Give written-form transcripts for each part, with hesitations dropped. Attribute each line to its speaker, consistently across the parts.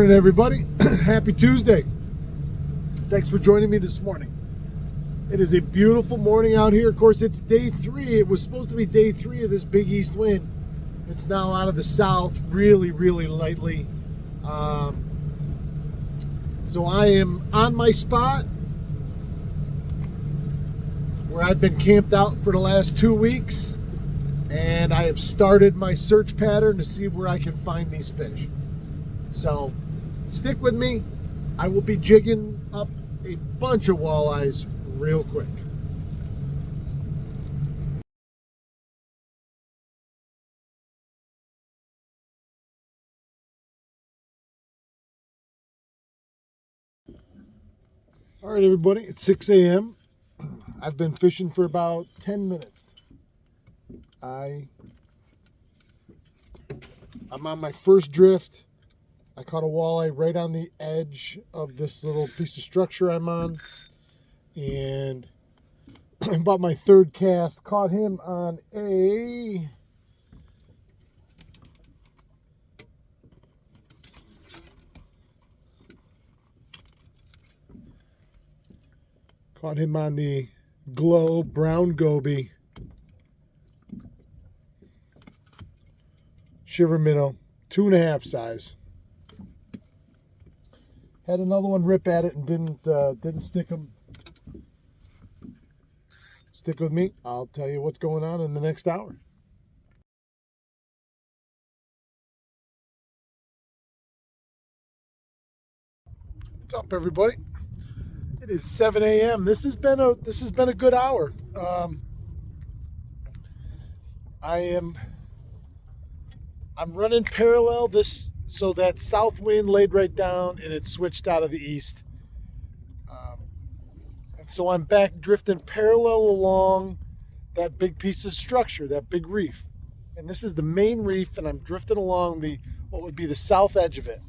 Speaker 1: Morning, everybody. Happy Tuesday. Thanks for joining me this morning. It is a beautiful morning out here. Of course, it's day 3. It was supposed to be day 3 of this big east wind. It's now out of the south, really lightly. So I am on my spot where I've been camped out for the last 2 weeks, and I have started my search pattern to see where I can find these fish. So stick with me. I will be jigging up a bunch of walleyes real quick. All right, everybody, it's 6 a.m. I've been fishing for about 10 minutes. I'm on my first drift. I caught a walleye right on the edge of this little piece of structure I'm on. And about my third cast, caught him on a the glow brown goby shiver minnow, 2.5 size. Had another one rip at it and didn't stick him. Stick with me. I'll tell you what's going on in the next hour. What's up, everybody? It is 7 a.m. This has been a good hour. I'm running parallel this, so that south wind laid right down and it switched out of the east. And so I'm back drifting parallel along that big piece of structure, that big reef. And this is the main reef, and I'm drifting along what would be the south edge of it.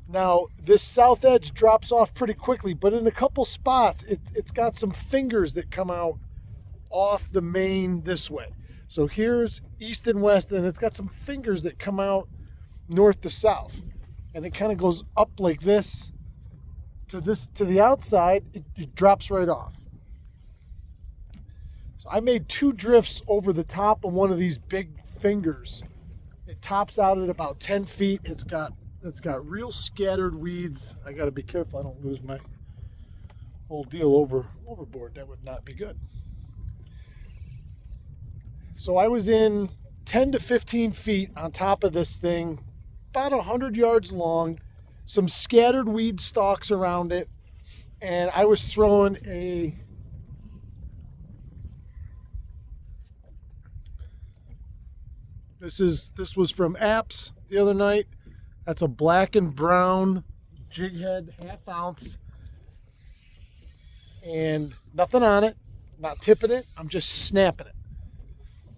Speaker 1: Now, this south edge drops off pretty quickly, but in a couple spots, it's got some fingers that come out off the main this way. So here's east and west, and it's got some fingers that come out north to south. And it kind of goes up like this to the outside. It drops right off. So I made 2 drifts over the top of one of these big fingers. It tops out at about 10 feet. It's got real scattered weeds. I got to be careful I don't lose my whole deal overboard. That would not be good. So I was in 10 to 15 feet on top of this thing, about 100 yards long, some scattered weed stalks around it, and I was throwing this was from Apps the other night. That's a black and brown jig head, 1/2 ounce, and nothing on it, not tipping it, I'm just snapping it.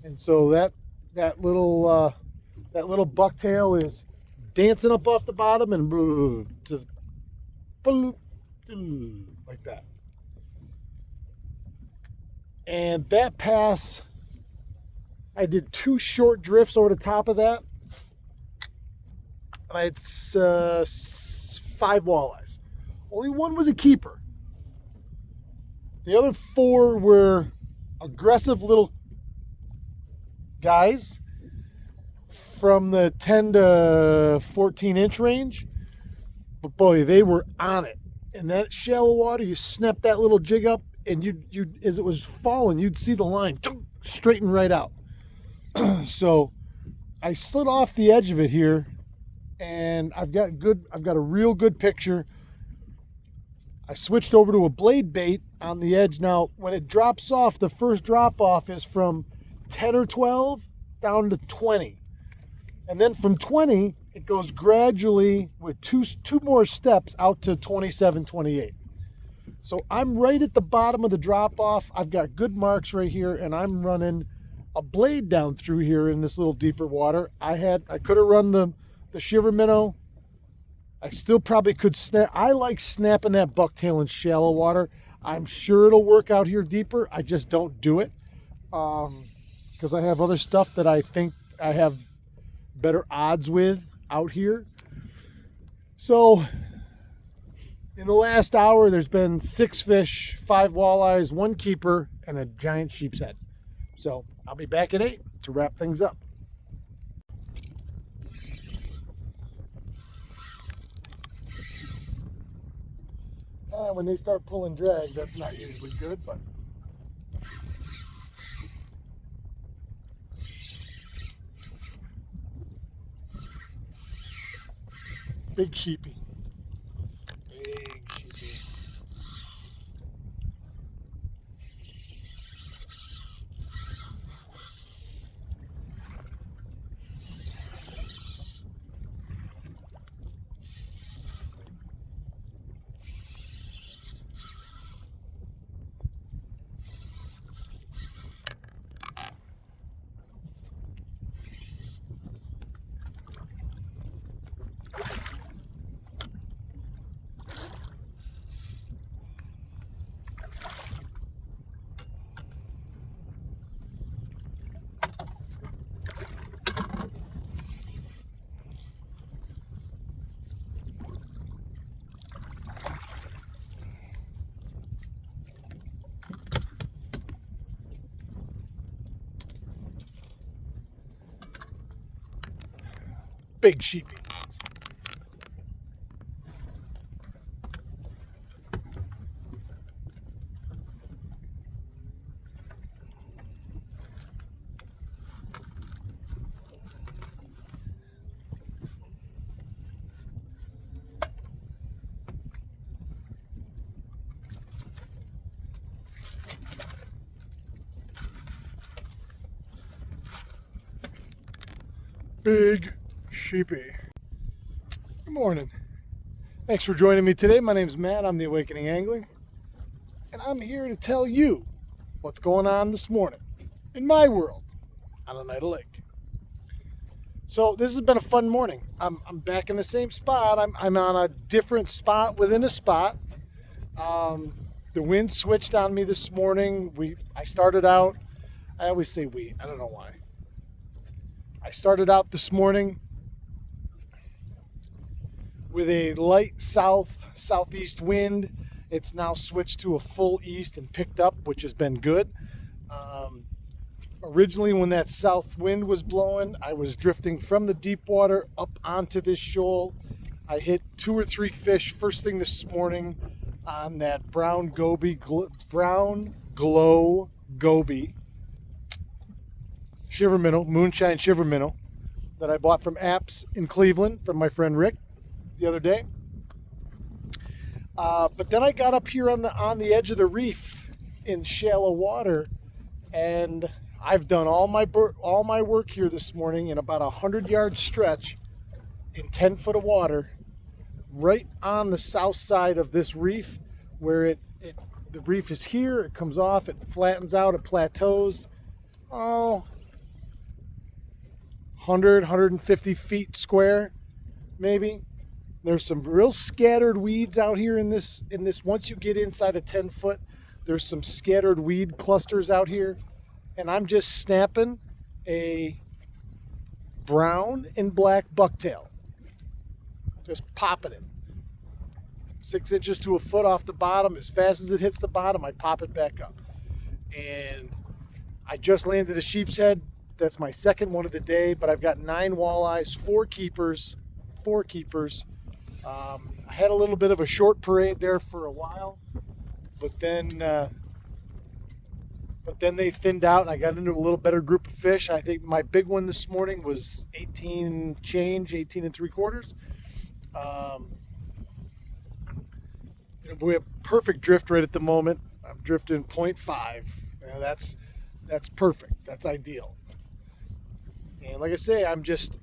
Speaker 1: And so that little bucktail is dancing up off the bottom and like that. And that pass, I did 2 short drifts over the top of that. And I had 5 walleyes. Only 1 was a keeper. The other 4 were aggressive little guys from the 10 to 14 inch range. But boy, they were on it. In that shallow water, you snap that little jig up, and you as it was falling, you'd see the line straighten right out. So I slid off the edge of it here, and I've got a real good picture. I switched over to a blade bait on the edge. Now, when it drops off, the first drop off is from 10 or 12 down to 20. And then from 20, it goes gradually with two more steps out to 27, 28. So I'm right at the bottom of the drop off. I've got good marks right here, and I'm running a blade down through here in this little deeper water. I could have run the shiver minnow. I still probably could snap. I like snapping that bucktail in shallow water. I'm sure it'll work out here deeper. I just don't do it because I have other stuff that I think I have better odds with out here. So in the last hour, there's been 6 fish, 5 walleyes, 1 keeper, and a giant sheep's head. So I'll be back at 8 to wrap things up. When they start pulling drag, that's not usually good, but big sheepy. Big sheepy. Big sheepy. Big sheepy. Good morning. Thanks for joining me today. My name's Matt. I'm the Awakening Angler. And I'm here to tell you what's going on this morning in my world on Oneida Lake. So this has been a fun morning. I'm back in the same spot. I'm on a different spot within a spot. The wind switched on me this morning. I started out, I always say we, I don't know why. I started out this morning with a light southeast wind. It's now switched to a full east and picked up, which has been good. Originally, when that south wind was blowing, I was drifting from the deep water up onto this shoal. I hit 2 or 3 fish first thing this morning on that brown glow goby shiver minnow, moonshine shiver minnow, that I bought from Apps in Cleveland from my friend Rick the other day. But then I got up here on the edge of the reef in shallow water, and I've done all my work here this morning in about a 100-yard stretch in 10 foot of water, right on the south side of this reef, where the reef is here. It comes off, it flattens out, it plateaus. 150 feet square, maybe. There's some real scattered weeds out here in this. Once you get inside a 10 foot, there's some scattered weed clusters out here. And I'm just snapping a brown and black bucktail. Just popping it. 6 inches to a foot off the bottom. As fast as it hits the bottom, I pop it back up. And I just landed a sheep's head. That's my second one of the day, but I've got 9 walleyes, 4 keepers. I had a little bit of a short parade there for a while, but then they thinned out and I got into a little better group of fish. I think my big one this morning was 18 3/4. We have perfect drift rate at the moment. I'm drifting 0.5. That's perfect. That's ideal. And like I say, I'm just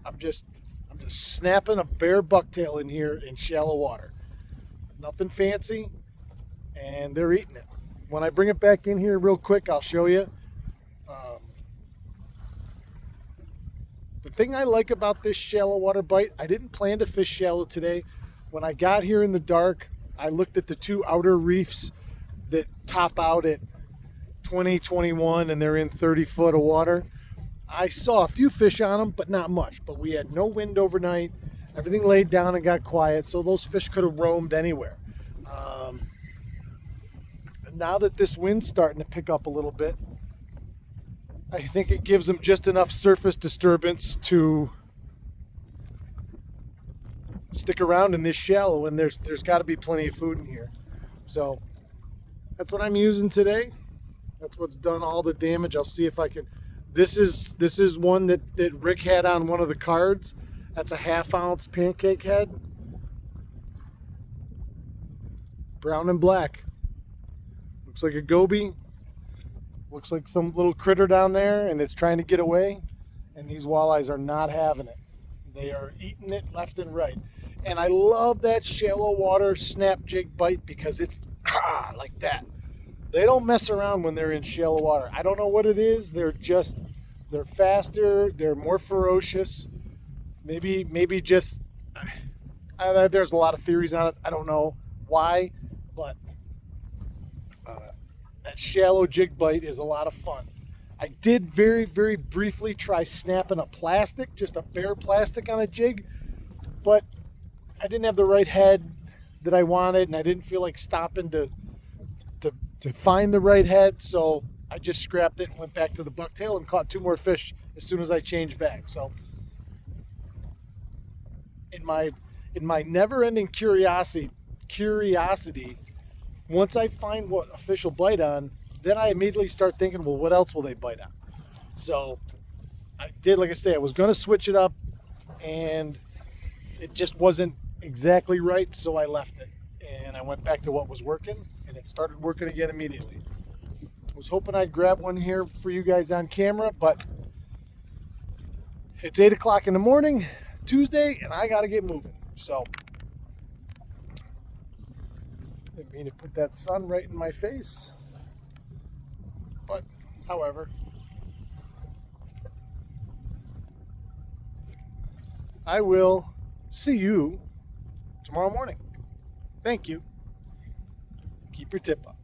Speaker 1: snapping a bare bucktail in here in shallow water. Nothing fancy, and they're eating it. When I bring it back in here real quick, I'll show you. The thing I like about this shallow water bite, I didn't plan to fish shallow today. When I got here in the dark, I looked at the 2 outer reefs that top out at 20, 21, and they're in 30 foot of water. I saw a few fish on them, but not much. But we had no wind overnight. Everything laid down and got quiet, so those fish could have roamed anywhere. Um, now that this wind's starting to pick up a little bit, I think it gives them just enough surface disturbance to stick around in this shallow, and there's got to be plenty of food in here. So that's what I'm using today. That's what's done all the damage. I'll see if I can. This is one that Rick had on one of the cards. That's a 1/2 ounce pancake head. Brown and black. Looks like a goby. Looks like some little critter down there, and it's trying to get away. And these walleyes are not having it. They are eating it left and right. And I love that shallow water snap jig bite because it's like that. They don't mess around when they're in shallow water. I don't know what it is. They're faster. They're more ferocious. Maybe just, there's a lot of theories on it. I don't know why, but that shallow jig bite is a lot of fun. I did very, very briefly try snapping a plastic, just a bare plastic on a jig, but I didn't have the right head that I wanted, and I didn't feel like stopping to find the right head, so I just scrapped it and went back to the bucktail and caught 2 more fish as soon as I changed back. So in my never-ending curiosity, once I find what a fish will bite on, then I immediately start thinking, well, what else will they bite on? So I did, like I say, I was going to switch it up, and it just wasn't exactly right, so I left it. And I went back to what was working, and it started working again immediately. I was hoping I'd grab one here for you guys on camera, but it's 8 o'clock in the morning, Tuesday, and I got to get moving. So I didn't mean to put that sun right in my face. But, however, I will see you tomorrow morning. Thank you. Keep your tip up.